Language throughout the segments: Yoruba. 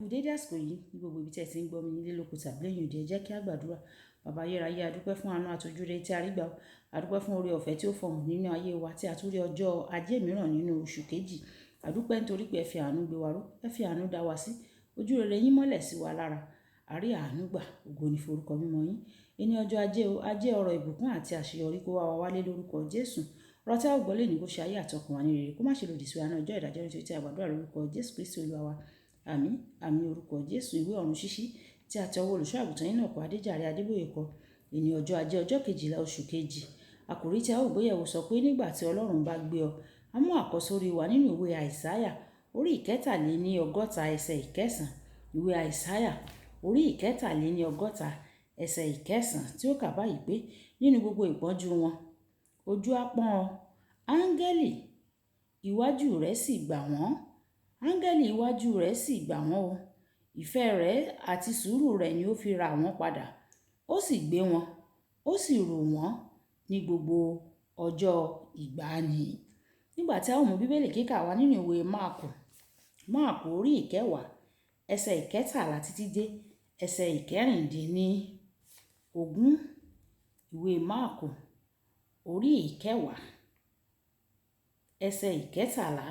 Dédé àsìkò yìí ní gbogbo ibi tí ẹ ti ń gbọ́ mi nílé lóko tàbí lẹ́yìn òde, ẹ jẹ́ kí a gbàdúrà. Bàbá ayérayé, a dúpẹ́ fún àánú àtòjúre tí a rí gbà. A dúpẹ́ fún oore ọ̀fẹ́ tí ó fọhùn nínú ayé wa tí a tún rí ọjọ́ ajé mìíràn nínú oṣù kejì. A dúpẹ́ nítorí pé ẹ fi àánú gbé wa ró, ẹ fi àánú dá wa sí. Ojú rere yín mọ́lẹ̀ sí wa lára. A rí àánú gbà, ògo ni forúkọ mímọ́ yín. Ẹni ọjọ́ ajé o, ajé ọrọ̀ ìbùkún àti àṣeyọrí kó wá wa wálé lórúkọ Jésù. Ọ̀rọ̀ tí a ó gbọ́ lónìí kó ṣe ayé àtọkùn wa ní rere, kó má ṣe lòdì sí wa ní ọjọ́ ìdájọ́ nítorí tí a gbàdúrà lórúkọ Jésù Kristi Olúwa wa. Àmín. Àmín orúkọ Jésù. Ìwé ọ̀run ṣíṣí tí a tẹ ọwọ́ olùṣọ́ àgùntàn Enoch Adeboye kọ. Èní ọjọ́ ajé ọjọ́ 12 oṣù kejì. Àkòrí tí a ó gbéyẹ̀wò sọ pé nígbà tí Ọlọ́run bá gbé ọ. A mú àkọ́sórí wa nínú ìwé Àìsáyà orí ìkẹtàléní ọgọ́ta ẹsẹ̀ ìkẹsàn. Ìwé Àìsáyà orí ìkẹtàléní ọgọ́ta ẹsẹ̀ ìkẹsàn tí ó kà báyìí pé nínú gbogbo ìpọ́njú wọn ojú á pọ́n ọ, áńgẹ́lì iwájú rẹ̀ sì gbà wọ́n. Áńgẹ́lì iwájú rẹ̀ sì gbà wọ́n o. Ìfẹ́ rẹ̀ àti sùúrù rẹ̀ ni ó fi ra wọ́n padà. Ó sì gbé wọn, ó sì rò wọ́n ní gbogbo ọjọ́ ìgbàanì. Nígbà tí a ó mú Bíbélì kíkà wa nínú ìwé Máàkù orí ìkẹwàá ẹsẹ̀ ìkẹtàlá títí dé ẹsẹ̀ ìkẹrìndínlógún. Ìwé Máàkù orí ìkẹwàá ẹsẹ̀ ìkẹtàlá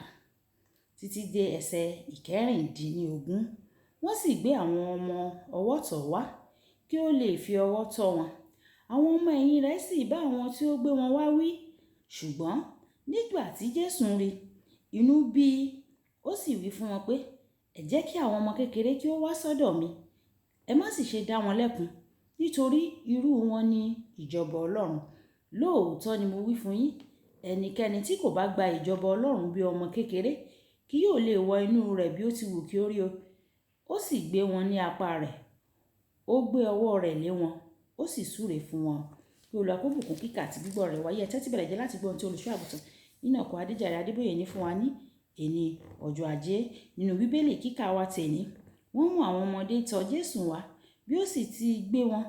títí dé ẹsẹ̀ ìkẹrìndínlógún. Wọ́n sì gbé àwọn ọmọ ọwọ́ tọ̀ wá kí ó lè fi ọwọ́ tọ́ wọn. Àwọn ọmọ ẹ̀yìn rẹ̀ sì bá àwọn tí ó gbé wọn wá wí. Ṣùgbọ́n nígbà tí Jésù rí, inú bí i, ó sì wí fún wọn pé, ẹ jẹ́ kí àwọn ọmọ kékeré kí ó wá sọ́dọ̀ mi. Ẹ má sì ṣe dá wọn lẹ́kun, nítorí irú wọn ni ìjọba Ọlọ́run. Lóòótọ́ ni mo wí fún yín, ẹnikẹ́ni tí kò bá gba ìjọba Ọlọ́run bí ọmọ kékeré kì yóò lè wọ inú rẹ̀ bí ó ti wù kí ó rí o. Ó sì gbé wọn ní apá rẹ̀, ó gbé ọwọ́ rẹ̀ lé wọn, ó sì súre fún wọn. Kí Olúwa kó bùkún kíkà àti gbígbọ́ rẹ̀ wáyé. Ẹ tẹ́tí bẹ̀rẹ̀ jẹ́ láti gbọ́ ohun tí olùṣọ́ àgùntàn Enoch Adeboye ní fún wa ní èní ọjọ́ ajé. Nínú Bíbélì kíkà wa tèní, wọ́n mú àwọn ọmọdé tọ̀ Jésù wá, bí ó sì ti gbé wọn,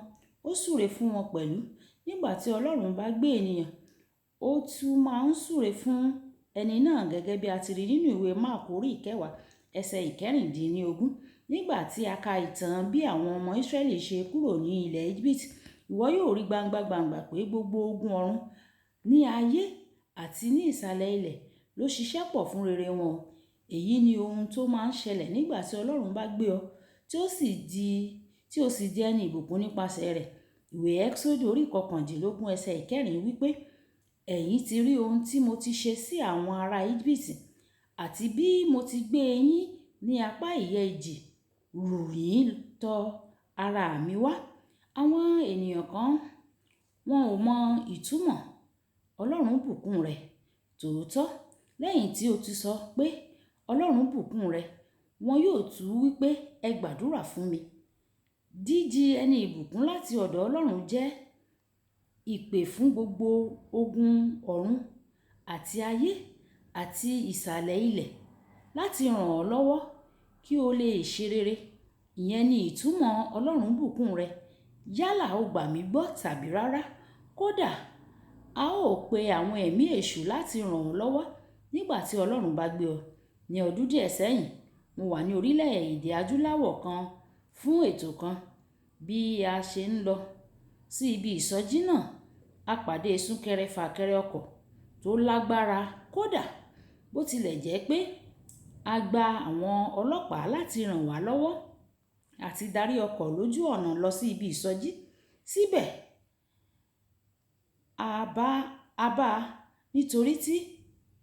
ó súre fún wọn pẹ̀lú. Nígbà tí Ọlọ́run bá gbé ènìyàn, ó tún máa ń súre fún ẹni náà gẹ́gẹ́ bí a ti rí nínú ìwé Máàkù orí ìkẹwàá ẹsẹ̀ ìkẹrìndínlógún. Nígbà tí a ka ìtàn bí àwọn ọmọ Ísírẹ́lì ṣe kúrò ní ilẹ̀ Egypt, ìwọ yóò rí gbangba pé gbogbo ogun ọ̀run ní ayé àti ní ìsàlẹ̀ ilẹ̀ ló ṣiṣẹ́ pọ̀ fún rere wọn. Èyí ni ohun tó máa ń ṣẹlẹ̀ nígbà tí Ọlọ́run bá gbé ọ, tí ó sì di ẹni ìbùkún nípasẹ̀ rẹ̀. Ìwé Ẹ́kísódù orí 19 ẹsẹ̀ ìkẹrin wípé, ẹ̀yin ti rí ohun tí mo ti ṣe sí àwọn ará Egypt, àti bí mo ti gbé yín ní apá ìyẹ́ ìjì rù yín tọ ara mi wá. Àwọn ènìyàn kan wọn ò mọ ìtumọ̀ Ọlọ́run bùkún rẹ̀ tòótọ́. Lẹ́yìn tí o ti sọ pé Ọlọ́run bùkún rẹ̀, wọn yóò tún wípé ẹ gbàdúrà fún mi. Dídi ẹni ìbùkún láti ọ̀dọ̀ Ọlọ́run jẹ́ ìpè fún gbogbo ogun ọ̀run àti ayé àti ìsàlẹ̀ ilẹ̀ láti ràn ọ́ lọ́wọ́ kí o lè ṣe rere. Ìyẹn ni ìtumọ̀ Ọlọ́run bùkún rẹ. Yálà o gbà mí gbọ́ tàbí rárá. Kódà a ó pe àwọn ẹ̀mí èṣù láti ràn ọ́ lọ́wọ́ nígbà tí Ọlọ́run bá gbé ọ. Ní ọdún díẹ̀ sẹ́yìn, mo wà ní orílẹ̀-èdè adúláwọ̀ kan fún ètò kan. Bí a ṣe ń lọ sí ibi ìsọjí náà, a pàdé súnkẹrẹ fàkẹrẹ ọkọ̀ tó lágbára. Kódà bó tilẹ̀ jẹ́ pé a gba àwọn ọlọ́pàá láti ràn wá lọ́wọ́ àti darí ọkọ̀ lójú ọ̀nà lọ sí ibi ìsọjí, síbẹ̀ a bá nítorí tí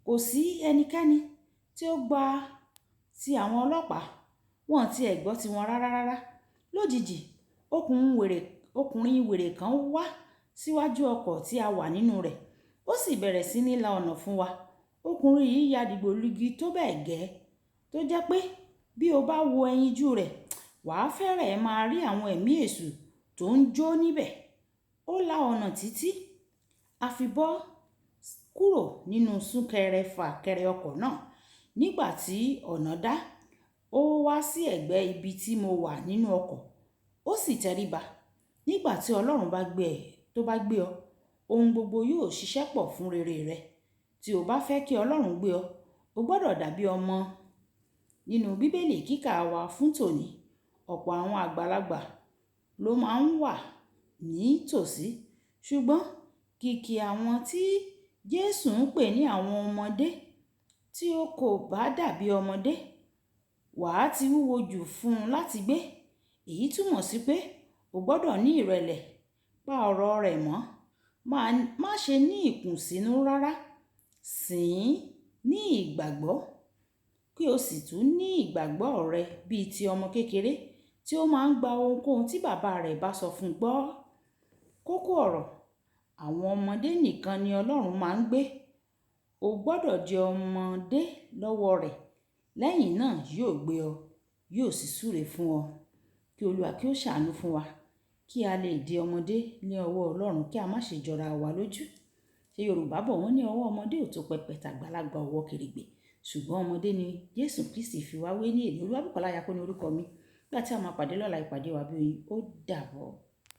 kò sí ẹnikẹ́ni tí ó gba ti àwọn ọlọ́pàá. Wọn ti ẹ̀ gbọ́ ti wọn rárá. Lójijì, ọkùnrin wèrè kan wá síwájú ọkọ̀ tí a wà nínú rẹ̀. Ó sì bẹ̀rẹ̀ sí ní la ọ̀nà fún wa. Ọkùnrin yìí ya dìgbòlugi tó bẹ́ẹ̀ gẹ́ tó jẹ́ pé bí o bá wo ẹyinjú rẹ̀, wàá fẹ́rẹ̀ẹ́ máa rí àwọn ẹ̀mí èṣù tó ń jó níbẹ̀. Ó la ọ̀nà títí a fi bọ́ kúrò nínú súnkẹrẹ fàkẹrẹ ọkọ̀ náà. Nígbà tí ọ̀nà dá, ó wá sí ẹ̀gbẹ́ ibi tí mo wà nínú ọkọ̀, ó sì tẹríba. Nígbà tí Ọlọ́run bá gbé ọ, ohun gbogbo yóò ṣiṣẹ́ pọ̀ fún rere rẹ. Tí o bá fẹ́ kí Ọlọ́run gbé ọ, o gbọ́dọ̀ dàbí ọmọ Nínú Bíbélì kíkà wa fún tòní, ọ̀pọ̀ àwọn àgbàlagbà ló máa ń wà ní tòsí, ṣùgbọ́n kìkì àwọn tí Jésù ń pè ní àwọn ọmọdé, tí ó kò bá dàbí ọmọdé, wàá ti wúwo jù fún un láti gbé. Èyí túmọ̀ sí pé o gbọ́dọ̀ ní ìrẹ̀lẹ̀, pa ọ̀rọ̀ rẹ̀ mọ́, má ṣe ní ìkùnsínú rárá, sìn ín ní ìgbàgbọ́, kí o sì tún ní ìgbàgbọ́ rẹ bíi ti ọmọ kékeré tí ó máa ń gba ohunkóhun tí bàbá rẹ̀ bá sọ fún un gbọ́. Kókó ọ̀rọ̀: àwọn ọmọdé nìkan ni Ọlọ́run máa ń gbé. O gbọ́dọ̀ jẹ́ ọmọdé lọ́wọ́ rẹ̀, lẹ́yìn náà yóò gbé ọ, yóò sì súre fún ọ. Kí Olúwa kí ó ṣàánú fún wa, kí a lè di ọmọdé ní ọwọ́ Ọlọ́run, kí a má ṣe jọra wa lójú. Ṣé Yorùbá bọ̀ wọ́n ní ọwọ́ ọmọdé ò tó pẹpẹ, tàgbàlagbà ọwọ́ kèrègbè, ṣùgbọ́n ọmọdé ni Jésù Kristi fi wá wé ní èní. Olúwabùkọ́lá Ayako ní orúkọ mi. Nígbà tí a máa pàdé lọ́la, ìpàdé wa bí oyin. Ó dàbọ̀.